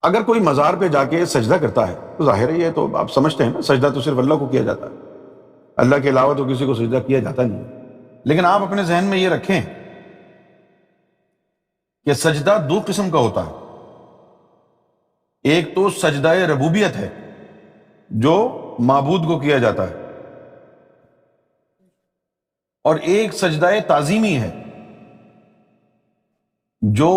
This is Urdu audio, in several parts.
اگر کوئی مزار پہ جا کے سجدہ کرتا ہے تو ظاہر ہے یہ تو آپ سمجھتے ہیں نا، سجدہ تو صرف اللہ کو کیا جاتا ہے، اللہ کے علاوہ تو کسی کو سجدہ کیا جاتا نہیں ہے۔ لیکن آپ اپنے ذہن میں یہ رکھیں کہ سجدہ دو قسم کا ہوتا ہے، ایک تو سجدہ ربوبیت ہے جو معبود کو کیا جاتا ہے، اور ایک سجدہ تعظیمی ہے جو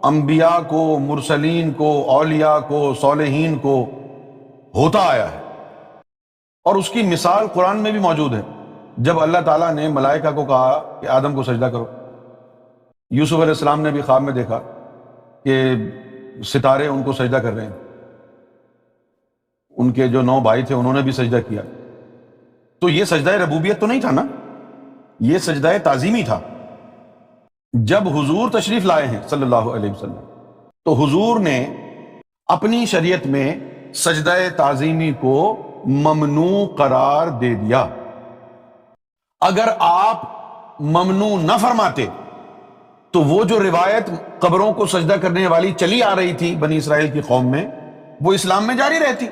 انبیاء کو، مرسلین کو، اولیاء کو، صالحین کو ہوتا آیا ہے، اور اس کی مثال قرآن میں بھی موجود ہے۔ جب اللہ تعالیٰ نے ملائکہ کو کہا کہ آدم کو سجدہ کرو، یوسف علیہ السلام نے بھی خواب میں دیکھا کہ ستارے ان کو سجدہ کر رہے ہیں، ان کے جو 9 بھائی تھے انہوں نے بھی سجدہ کیا، تو یہ سجدہ ربوبیت تو نہیں تھا نا، یہ سجدہ تعظیمی تھا۔ جب حضور تشریف لائے ہیں صلی اللہ علیہ وسلم تو حضور نے اپنی شریعت میں سجدہ تعظیمی کو ممنوع قرار دے دیا۔ اگر آپ ممنوع نہ فرماتے تو وہ جو روایت قبروں کو سجدہ کرنے والی چلی آ رہی تھی بنی اسرائیل کی قوم میں، وہ اسلام میں جاری رہتی۔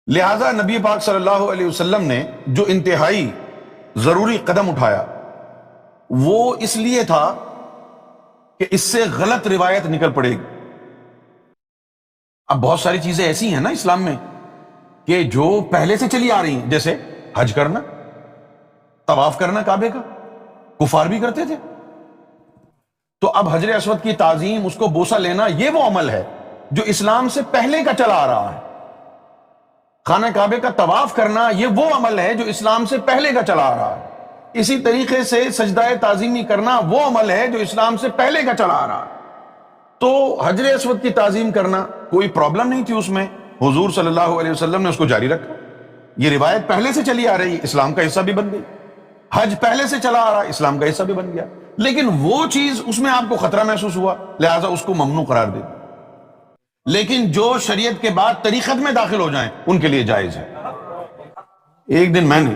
لہذا نبی پاک صلی اللہ علیہ وسلم نے جو انتہائی ضروری قدم اٹھایا وہ اس لیے تھا کہ اس سے غلط روایت نکل پڑے گی۔ اب بہت ساری چیزیں ایسی ہیں نا اسلام میں کہ جو پہلے سے چلی آ رہی ہیں، جیسے حج کرنا، طواف کرنا کعبے کا، کفار بھی کرتے تھے، تو اب حجر اسود کی تعظیم، اس کو بوسہ لینا، یہ وہ عمل ہے جو اسلام سے پہلے کا چلا آ رہا ہے۔ خانہ کعبے کا طواف کرنا، یہ وہ عمل ہے جو اسلام سے پہلے کا چلا آ رہا ہے۔ اسی طریقے سے سجدہ تعظیمی کرنا وہ عمل ہے جو اسلام سے پہلے کا چلا آ رہا ہے۔ تو حجر اسود کی تعظیم کرنا کوئی پرابلم نہیں تھی اس میں، حضور صلی اللہ علیہ وسلم نے اس کو جاری رکھا، یہ روایت پہلے سے چلی آ رہی ہے، اسلام کا حصہ بھی بن گئی۔ حج پہلے سے چلا آ رہا ہے، اسلام کا حصہ بھی بن گیا، لیکن وہ چیز اس میں آپ کو خطرہ محسوس ہوا، لہٰذا اس کو ممنوع قرار دے دیا۔ لیکن جو شریعت کے بعد طریقت میں داخل ہو جائیں ان کے لیے جائز ہے۔ ایک دن میں نے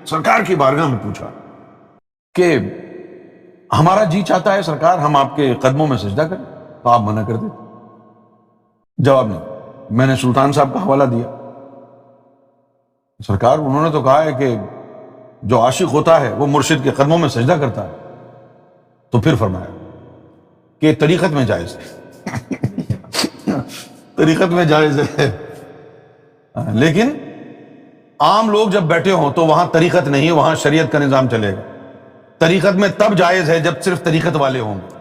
سرکار کی بارگاہ میں پوچھا کہ ہمارا جی چاہتا ہے سرکار ہم آپ کے قدموں میں سجدہ کریں، تو آپ منع کر دیتے۔ جواب نہیں، میں نے سلطان صاحب کا حوالہ دیا، سرکار انہوں نے تو کہا ہے کہ جو عاشق ہوتا ہے وہ مرشد کے قدموں میں سجدہ کرتا ہے، تو پھر فرمایا کہ طریقت میں جائز ہے طریقت میں جائز ہے، لیکن عام لوگ جب بیٹھے ہوں تو وہاں طریقت نہیں، وہاں شریعت کا نظام چلے گا۔ طریقت میں تب جائز ہے جب صرف طریقت والے ہوں گے۔